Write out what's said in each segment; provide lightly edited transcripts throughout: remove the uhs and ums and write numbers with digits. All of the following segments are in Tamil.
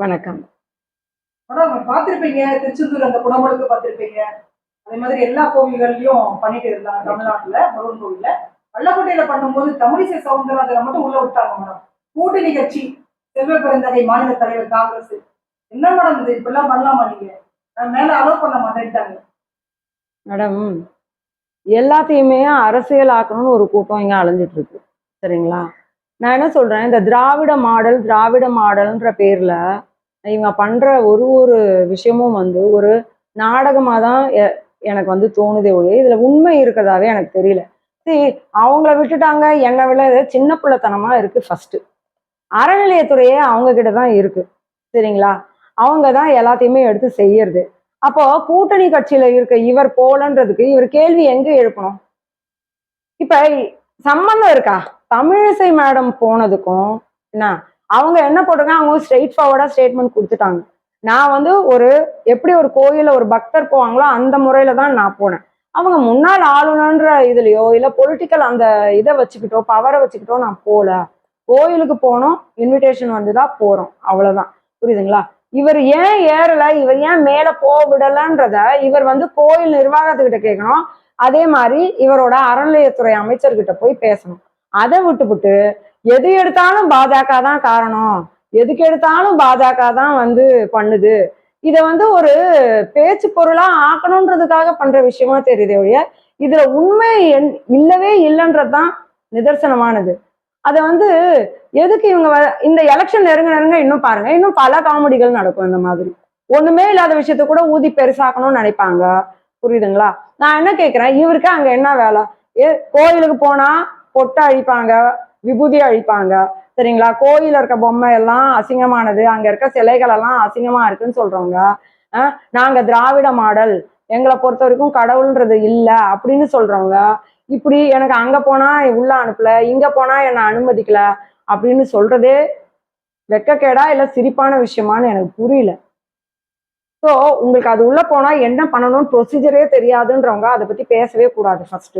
வணக்கம். மேடம் பார்த்திருப்பீங்க, திருச்செந்தூர் அந்த குடமுழுக்கு பார்த்திருப்பீங்க. அதே மாதிரி எல்லா கோவில்கள்லயும் பண்ணிட்டு இருந்தாங்க தமிழ்நாட்டுல, முருகன் கோவில்ல. பள்ளக்கோட்டையில பண்ணும்போது தமிழிசை சவுந்தரராஜனை மட்டும் உள்ள விட்டாங்க மேடம். கூட்டணி கட்சி, செல்வ பெருந்தகை மாநில தலைவர் காங்கிரஸ். என்ன மேடம் இது இப்படிலாம் பண்ணலாமா நீங்க? மேல அலோவ் பண்ண மாட்டேன்ட்டாங்க. மேடம், எல்லாத்தையுமே அரசியல் ஆக்கணும்னு ஒரு கூட்டம் இங்க அலைஞ்சிட்டு இருக்கு. சரிங்களா? நான் என்ன சொல்றேன், இந்த திராவிட மாடல்ன்ற பேர்ல இவங்க பண்ற ஒரு ஒரு விஷயமும் வந்து ஒரு நாடகமா தான் எனக்கு வந்து தோணுதே ஒழிய இதுல உண்மை இருக்கிறதாவே எனக்கு தெரியல. சரி, அவங்கள விட்டுட்டாங்க, என்னை விட சின்ன பிள்ளைத்தனமா இருக்கு. ஃபர்ஸ்ட் அறநிலையத்துறையே அவங்க கிட்ட தான் இருக்கு. சரிங்களா? அவங்க தான் எல்லாத்தையுமே எடுத்து செய்யறது. அப்போ கூட்டணி கட்சியில இருக்க இவர் போலன்றதுக்கு இவர் கேள்வி எங்க எழுப்பணும்? இப்ப சம்பந்தம் இருக்கா? தமிழிசை மேடம் போனதுக்கும் என்ன அவங்க என்ன போட்டிருக்காங்க, அவங்க ஸ்ட்ரெயிட் ஃபார்வர்டா ஸ்டேட்மெண்ட் கொடுத்துட்டாங்க. நான் வந்து எப்படி ஒரு கோயில ஒரு பக்தர் போவாங்களோ அந்த முறையில தான் நான் போனேன். அவங்க முன்னாள் ஆளுநர்ன்ற இதுலயோ இல்ல பொலிட்டிக்கல் அந்த இதை வச்சுக்கிட்டோ பவரை வச்சுக்கிட்டோ நான் போல. கோயிலுக்கு போனோம், இன்விடேஷன் வந்துதான் போறோம், அவ்வளவுதான். புரியுதுங்களா? இவர் ஏன் ஏறல, இவர் ஏன் மேல போக விடலன்றத இவர் வந்து கோயில் நிர்வாகத்துக்கிட்ட கேட்கணும். அதே மாதிரி இவரோட அறநிலையத்துறை அமைச்சர்கிட்ட போய் பேசணும். அதை விட்டுவிட்டு எது எடுத்தாலும் பாஜக தான் காரணம், எதுக்கு எடுத்தாலும் பாஜக தான் வந்து பண்ணுது, இதை வந்து ஒரு பேச்சு பொருளா ஆக்கணுன்றதுக்காக பண்ற விஷயமா தெரியுது ஒழிய இதுல உண்மை இல்லவே இல்லைன்றதுதான் நிதர்சனமானது. அதை வந்து எதுக்கு இவங்க இந்த எலெக்ஷன் நெருங்க இன்னும் பாருங்க, இன்னும் பல காமெடிகள் நடக்கும். இந்த மாதிரி ஒண்ணுமே இல்லாத விஷயத்த கூட ஊதி பெருசாக்கணும்னு நினைப்பாங்க. புரியுதுங்களா? நான் என்ன கேட்கிறேன், இவருக்கு அங்க என்ன வேலை? கோயிலுக்கு போனா பொட்டை அழிப்பாங்க, விபூதி அழிப்பாங்க. சரிங்களா? கோயில இருக்க பொம்மை எல்லாம் அசிங்கமானது, அங்க இருக்க சிலைகள் எல்லாம் அசிங்கமா இருக்குன்னு சொல்றவங்க, நாங்க திராவிட மாடல், எங்களை பொறுத்த வரைக்கும் கடவுள்ன்றது இல்லை அப்படின்னு சொல்றவங்க, இப்படி எனக்கு அங்க போனா உள்ள அனுப்பல, இங்க போனா என்னை அனுமதிக்கல அப்படின்னு சொல்றதே வெக்கக்கேடா இல்ல சிரிப்பான விஷயமான்னு எனக்கு புரியல. ஸோ உங்களுக்கு அது உள்ள போனா என்ன பண்ணணும்னு ப்ரொசீஜரே தெரியாதுன்றவங்க அதை பத்தி பேசவே கூடாது ஃபர்ஸ்ட்.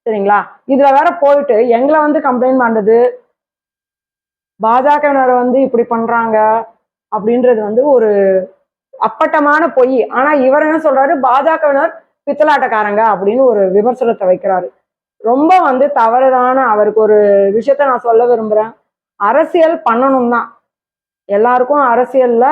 சரிங்களா? இதுல வேற போயிட்டு எங்களை வந்து கம்ப்ளைண்ட் பண்றது, பாஜகவினரை வந்து இப்படி பண்றாங்க அப்படின்றது வந்து ஒரு அப்பட்டமான பொய். ஆனா இவர் என்ன சொல்றாரு, பாஜகவினர் பித்தலாட்டக்காரங்க அப்படின்னு ஒரு விமர்சனத்தை வைக்கிறாரு. ரொம்ப வந்து தவறுதான அவருக்கு ஒரு விஷயத்த நான் சொல்ல விரும்புறேன். அரசியல் பண்ணணும் தான், எல்லாருக்கும் அரசியல்ல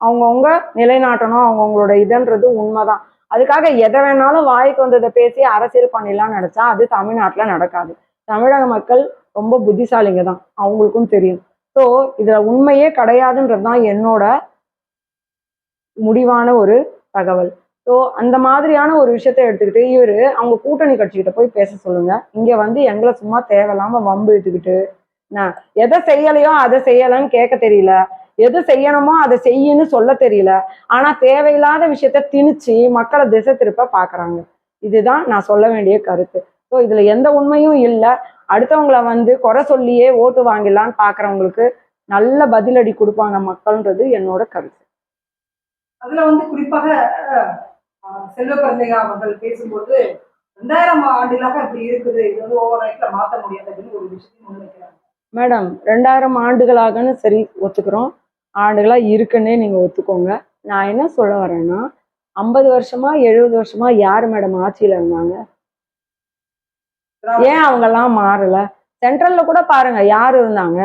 அவங்கவுங்க நிலைநாட்டணும் அவங்கவுங்களோட இதன்றது உண்மைதான். அதுக்காக எதை வேணாலும் வாய்க்கு வந்ததை பேசி அரசியல் பண்ணிடலாம் நினைச்சா அது தமிழ்நாட்டுல நடக்காது. தமிழக மக்கள் ரொம்ப புத்திசாலிங்க தான், அவங்களுக்கும் தெரியும். ஸோ இதுல உண்மையே கிடையாதுன்றது தான் என்னோட முடிவான ஒரு தகவல். ஸோ அந்த மாதிரியான ஒரு விஷயத்த எடுத்துக்கிட்டு இவரு அவங்க கூட்டணி கட்சிகிட்ட போய் பேச சொல்லுங்க. இங்க வந்து எங்களை சும்மா தேவையில்லாம வம்பு எடுத்துக்கிட்டு நான் எதை செய்யலையோ அதை செய்யலன்னு கேட்க தெரியல, எது செய்யணுமோ அதை செய்யன்னு சொல்ல தெரியல. ஆனா தேவையில்லாத விஷயத்த திணிச்சு மக்களை திசை திருப்ப பாக்குறாங்க. இதுதான் நான் சொல்ல வேண்டிய கருத்து. ஸோ இதுல எந்த உண்மையும் இல்லை. அடுத்தவங்களை வந்து குறை சொல்லியே ஓட்டு வாங்கிடலான்னு பாக்குறவங்களுக்கு நல்ல பதிலடி கொடுப்பாங்க மக்கள்ன்றது என்னோட கருத்து. அதுல வந்து குறிப்பாக செல்வ பிறந்தையா அவர்கள் பேசும்போது 2000 ஆண்டுகளாக இப்படி இருக்குது, இது வந்து ஓவர் நைட்ல மாற்ற முடியாதுன்னு ஒரு விஷயத்தையும் முன்வைக்கிறாங்க. மேடம், 2000 ஆண்டுகளாகன்னு சரி ஒத்துக்கிறோம், ஆண்டுகளா இருக்குன்னே நீங்க ஒத்துக்கோங்க. நான் என்ன சொல்ல வரேன்னா, 50 வருஷமா 70 வருஷமா யாரு மேடம் ஆட்சியில இருந்தாங்க? ஏன் அவங்கெல்லாம் மாறல? சென்ட்ரல்ல கூட பாருங்க யாரு இருந்தாங்க?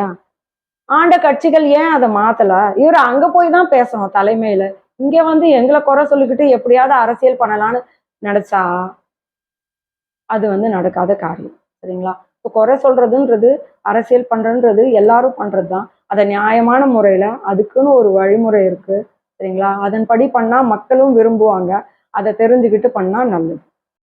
ஆண்ட கட்சிகள் ஏன் அதை மாத்தல? இவர் அங்க போய் தான் பேசணும் தலைமையில. இங்க வந்து எங்களை குறை சொல்லிக்கிட்டு எப்படியாவது அரசியல் பண்ணலான்னு நினைச்சா அது வந்து நடக்காத காரியம். சரிங்களா? இப்போ குறை சொல்றதுன்றது அரசியல் பண்றதுன்றது எல்லாரும் பண்றதுதான். அதை நியாயமான முறையில அதுக்குன்னு ஒரு வழிமுறை இருக்கு. சரிங்களா? அதன்படி பண்ணா மக்களும் விரும்புவாங்க. அதை தெரிஞ்சுக்கிட்டு பண்ணா நல்லது.